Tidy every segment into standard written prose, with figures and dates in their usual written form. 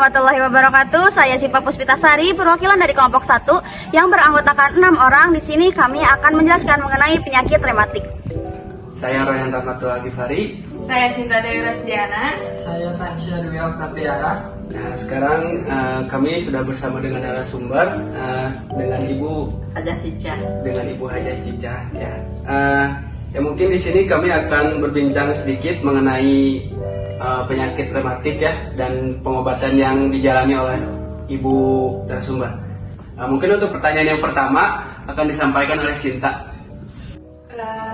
warahmatullahi wabarakatuh. Saya Siva Puspitasari, perwakilan dari kelompok 1 yang beranggotakan 6 orang. Di sini kami akan menjelaskan mengenai penyakit rematik. Saya Royan Rahmatul Agifari. Saya Sinta Dewi Rasdiana. Saya Tansya Dwi Oktaviana. Nah, sekarang kami sudah bersama dengan narasumber dengan Ibu Hajah Cica. Dengan Ibu Hajah Cica. Ya, mungkin di sini kami akan berbincang sedikit mengenai penyakit rematik ya dan pengobatan yang dijalani oleh Ibu narasumber. Mungkin untuk pertanyaan yang pertama akan disampaikan oleh Sinta.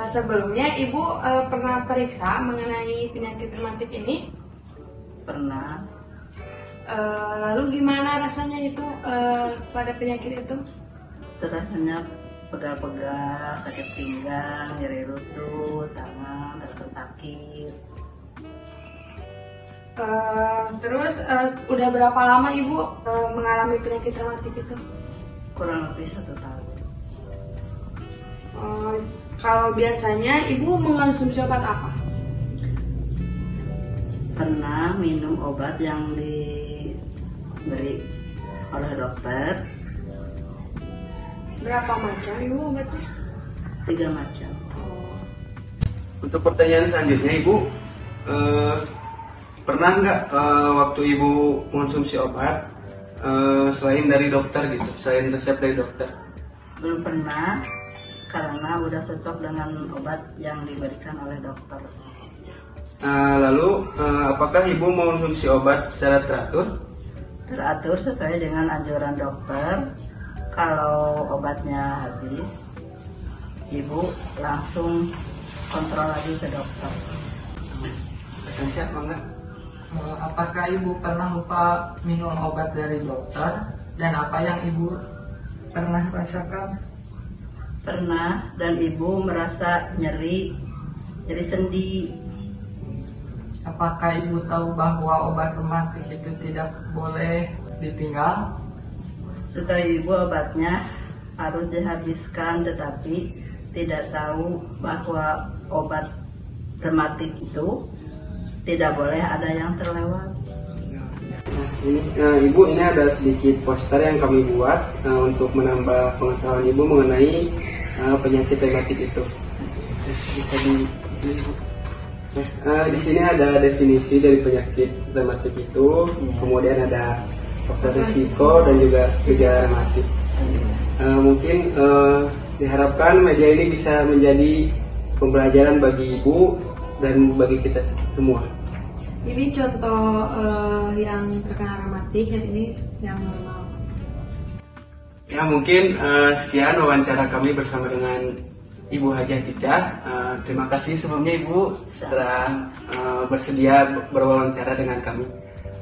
Sebelumnya Ibu pernah periksa mengenai penyakit rematik ini? Pernah. Lalu gimana rasanya itu pada penyakit itu? Rasanya pegal-pegal, sakit pinggang, nyeri lutut, tangan, terasa sakit. Terus udah berapa lama Ibu mengalami penyakit rematik itu? Kurang lebih 1 tahun. Kalau biasanya Ibu mengonsumsi obat apa? Pernah minum obat yang diberi oleh dokter. Berapa macam Ibu obatnya? 3 macam. Untuk pertanyaan selanjutnya, Ibu pernah nggak waktu Ibu mengonsumsi obat selain dari dokter gitu, selain resep dari dokter? Belum pernah, karena udah cocok dengan obat yang diberikan oleh dokter. Lalu apakah Ibu mengonsumsi obat secara teratur? Teratur sesuai dengan anjuran dokter. Kalau obatnya habis, Ibu langsung kontrol lagi ke dokter. Siapa enggak? Apakah Ibu pernah lupa minum obat dari dokter? Dan apa yang Ibu pernah rasakan? Pernah, dan Ibu merasa nyeri sendi. Apakah Ibu tahu bahwa obat rematik itu tidak boleh ditinggal? Setahu Ibu obatnya harus dihabiskan, tetapi tidak tahu bahwa obat rematik itu tidak boleh ada yang terlewat. Ibu, ini ada sedikit poster yang kami buat untuk menambah pengetahuan Ibu mengenai penyakit rematik itu. Bisa di sini ada definisi dari penyakit rematik itu, kemudian ada faktor risiko dan juga gejala rematik. Mungkin diharapkan media ini bisa menjadi pembelajaran bagi Ibu dan bagi kita semua. Ini contoh yang terkena rematik dan ini yang normal. Ya, mungkin sekian wawancara kami bersama dengan Ibu Hajah Cica. Terima kasih sebelumnya Ibu setelah bersedia berwawancara dengan kami.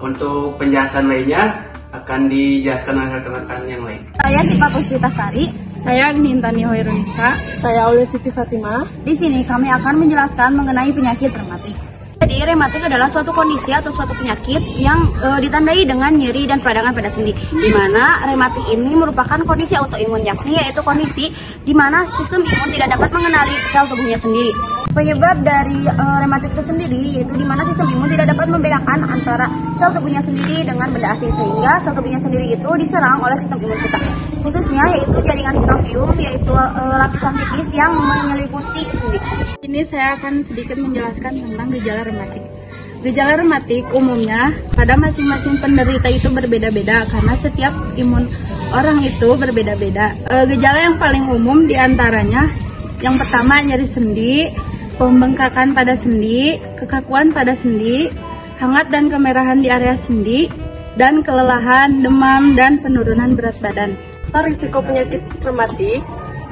Untuk penjelasan lainnya akan dijelaskan oleh rekan-rekan yang lain. Saya Siva Puspitasari. Saya Nintani Hoirunisa. Saya Aulia Siti Fatimah. Di sini kami akan menjelaskan mengenai penyakit rematik. Jadi rematik adalah suatu kondisi atau suatu penyakit yang ditandai dengan nyeri dan peradangan pada sendi. Di mana rematik ini merupakan kondisi autoimun, yakni yaitu kondisi di mana sistem imun tidak dapat mengenali sel tubuhnya sendiri. Penyebab dari rematik itu sendiri yaitu di mana sistem imun tidak dapat membedakan antara sel tubuhnya sendiri dengan benda asing, sehingga sel tubuhnya sendiri itu diserang oleh sistem imun kita. Khususnya yaitu jaringan sinovium, yaitu lapisan tipis yang menyelimuti sendi. Ini saya akan sedikit menjelaskan tentang gejala rematik. Gejala rematik umumnya pada masing-masing penderita itu berbeda-beda karena setiap imun orang itu berbeda-beda. Gejala yang paling umum diantaranya yang pertama nyeri sendi, pembengkakan pada sendi, kekakuan pada sendi, hangat dan kemerahan di area sendi, dan kelelahan, demam, dan penurunan berat badan. Risiko penyakit rematik,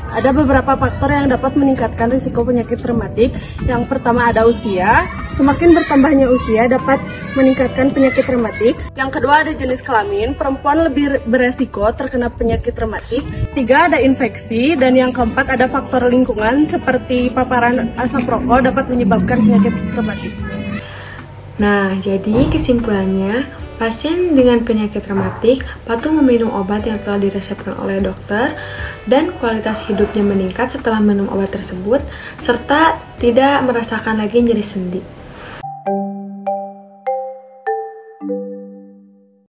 ada beberapa faktor yang dapat meningkatkan risiko penyakit rematik. Yang pertama ada usia, semakin bertambahnya usia dapat meningkatkan penyakit rematik. Yang kedua ada jenis kelamin, perempuan lebih beresiko terkena penyakit rematik. 3 ada infeksi, dan yang keempat ada faktor lingkungan seperti paparan asap rokok dapat menyebabkan penyakit rematik. Nah, jadi kesimpulannya, pasien dengan penyakit rematik patuh meminum obat yang telah diresepkan oleh dokter dan kualitas hidupnya meningkat setelah minum obat tersebut serta tidak merasakan lagi nyeri sendi.